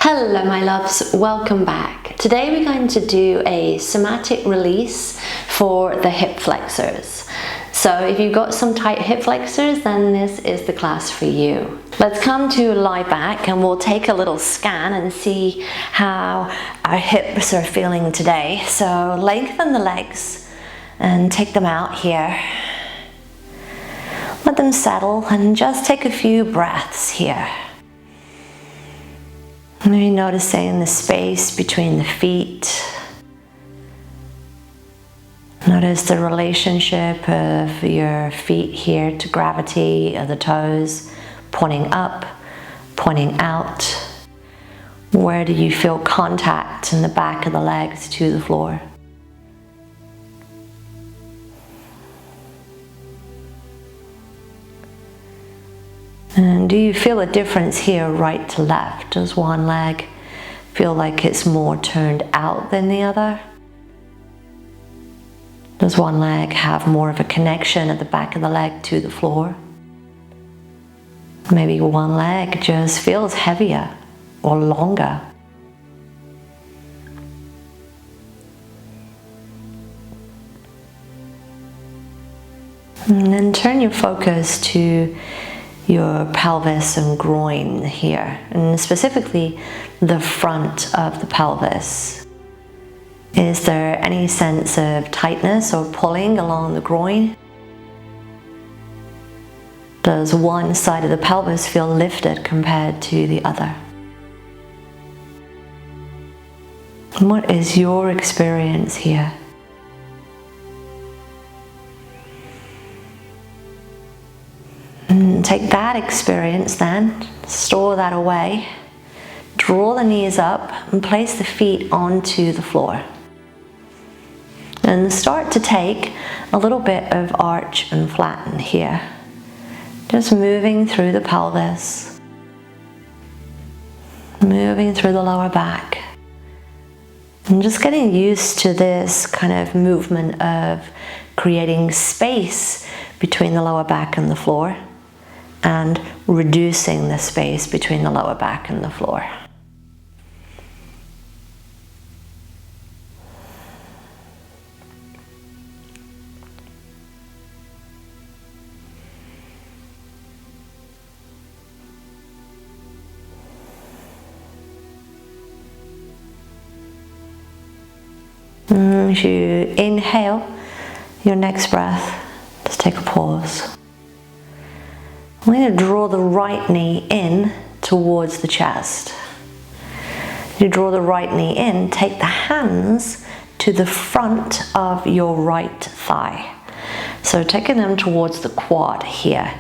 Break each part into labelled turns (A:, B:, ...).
A: Hello my loves, welcome back. Today we're going to do a somatic release for the hip flexors. So if you've got some tight hip flexors, then this is the class for you. Let's come to lie back and we'll take a little scan and see how our hips are feeling today. So lengthen the legs and take them out here. Let them settle and just take a few breaths here. Maybe noticing the space between the feet. Notice the relationship of your feet here to gravity of the toes, pointing up, pointing out. Where do you feel contact in the back of the legs to the floor? And do you feel a difference here, right to left? Does one leg feel like it's more turned out than the other? Does one leg have more of a connection at the back of the leg to the floor? Maybe one leg just feels heavier or longer. And then turn your focus to your pelvis and groin here, and specifically the front of the pelvis. Is there any sense of tightness or pulling along the groin? Does one side of the pelvis feel lifted compared to the other? And what is your experience here? Take that experience then, store that away, draw the knees up and place the feet onto the floor. And start to take a little bit of arch and flatten here. Just moving through the pelvis, moving through the lower back. And just getting used to this kind of movement of creating space between the lower back and the floor, and reducing the space between the lower back and the floor. As you inhale your next breath, just take a pause. I'm going to draw the right knee in towards the chest. You draw the right knee in, take the hands to the front of your right thigh. So taking them towards the quad here.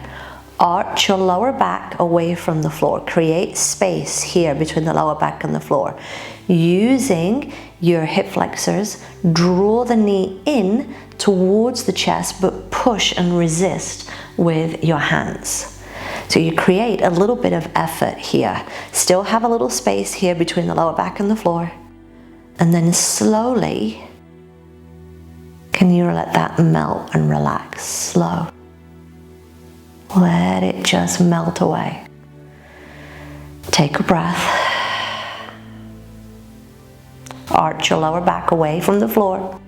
A: Arch your lower back away from the floor. Create space here between the lower back and the floor. Using your hip flexors, draw the knee in towards the chest, but push and resist with your hands. So you create a little bit of effort here. Still have a little space here between the lower back and the floor. And then slowly, can you let that melt and relax? Slow. Let it just melt away. Take a breath. Arch your lower back away from the floor.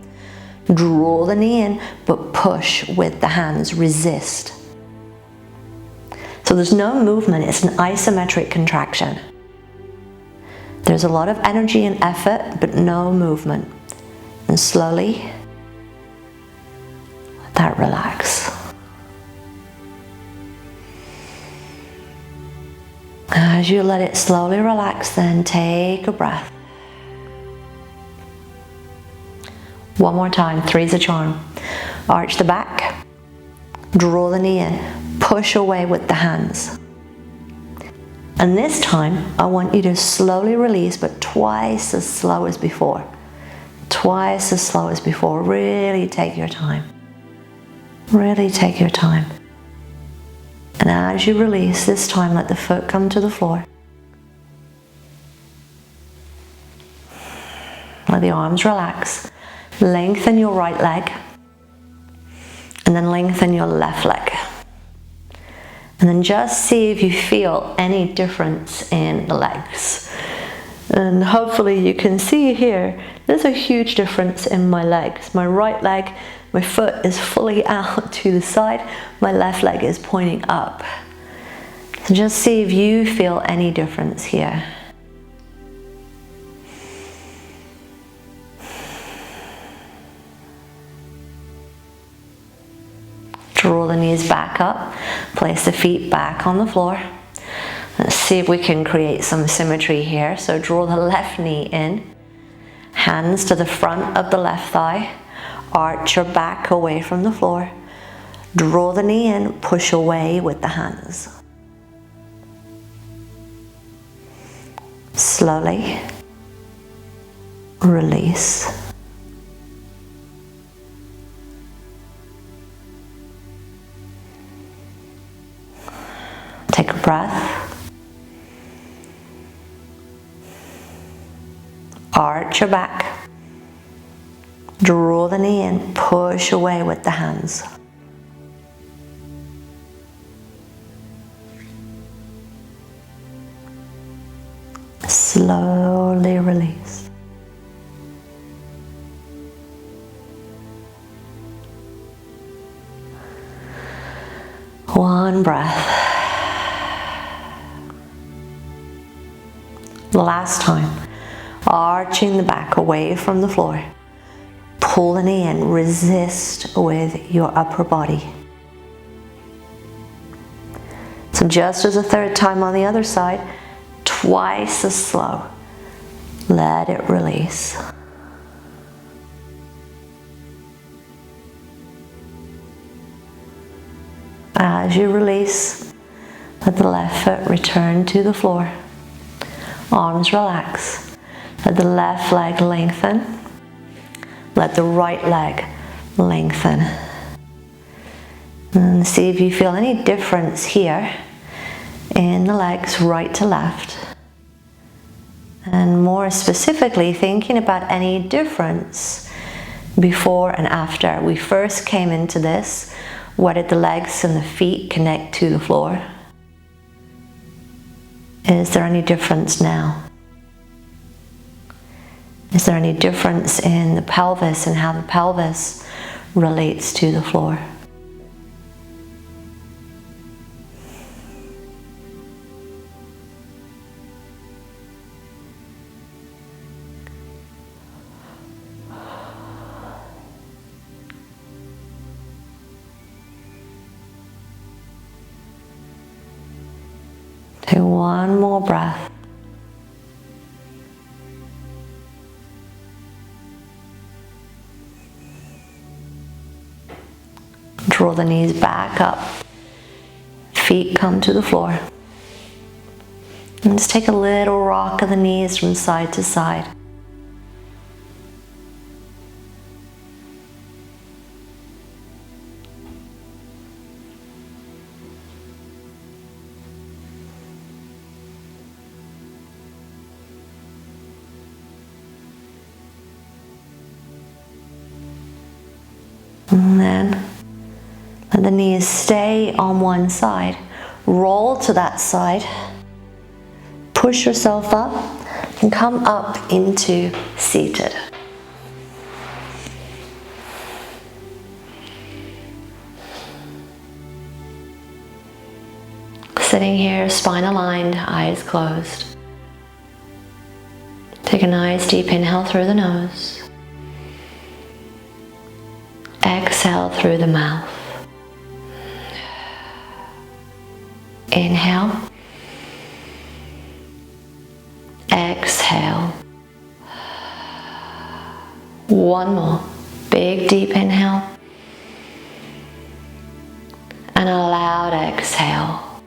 A: Draw the knee in, but push with the hands, resist. So there's no movement, it's an isometric contraction. There's a lot of energy and effort, but no movement. And slowly, let that relax. As you let it slowly relax, then take a breath. One more time, 3's a charm. Arch the back, draw the knee in, push away with the hands. And this time, I want you to slowly release, but twice as slow as before. Twice as slow as before. Really take your time. Really take your time. And as you release, this time let the foot come to the floor. Let the arms relax. Lengthen your right leg. And then lengthen your left leg. And then just see if you feel any difference in the legs. And hopefully you can see here, there's a huge difference in my legs. My right leg, my foot is fully out to the side. My left leg is pointing up. So just see if you feel any difference here. Draw the knees back up, place the feet back on the floor. Let's see if we can create some symmetry here. So draw the left knee in, hands to the front of the left thigh, arch your back away from the floor. Draw the knee in, push away with the hands. Slowly release. Take a breath. Arch your back. Draw the knee in, push away with the hands. Slowly release. One breath. Last time. Arching the back away from the floor. Pull the knee in, resist with your upper body. So just as a third time on the other side, twice as slow. Let it release. As you release, let the left foot return to the floor. Arms relax. Let the left leg lengthen. Let the right leg lengthen. And see if you feel any difference here in the legs right to left. And more specifically, thinking about any difference before and after. We first came into this. Where did the legs and the feet connect to the floor? Is there any difference now? Is there any difference in the pelvis and how the pelvis relates to the floor? Take one more breath. Draw the knees back up. Feet come to the floor. And just take a little rock of the knees from side to side. And then let the knees stay on one side. Roll to that side. Push yourself up and come up into seated. Sitting here, spine aligned, eyes closed. Take a nice deep inhale through the nose. Exhale through the mouth. Inhale. Exhale. One more. Big deep inhale. And a loud exhale.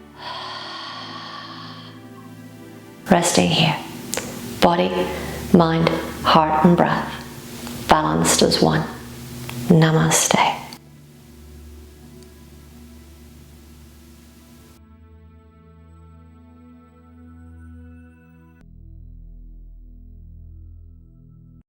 A: Resting here. Body, mind, heart and breath. Balanced as one. Namaste.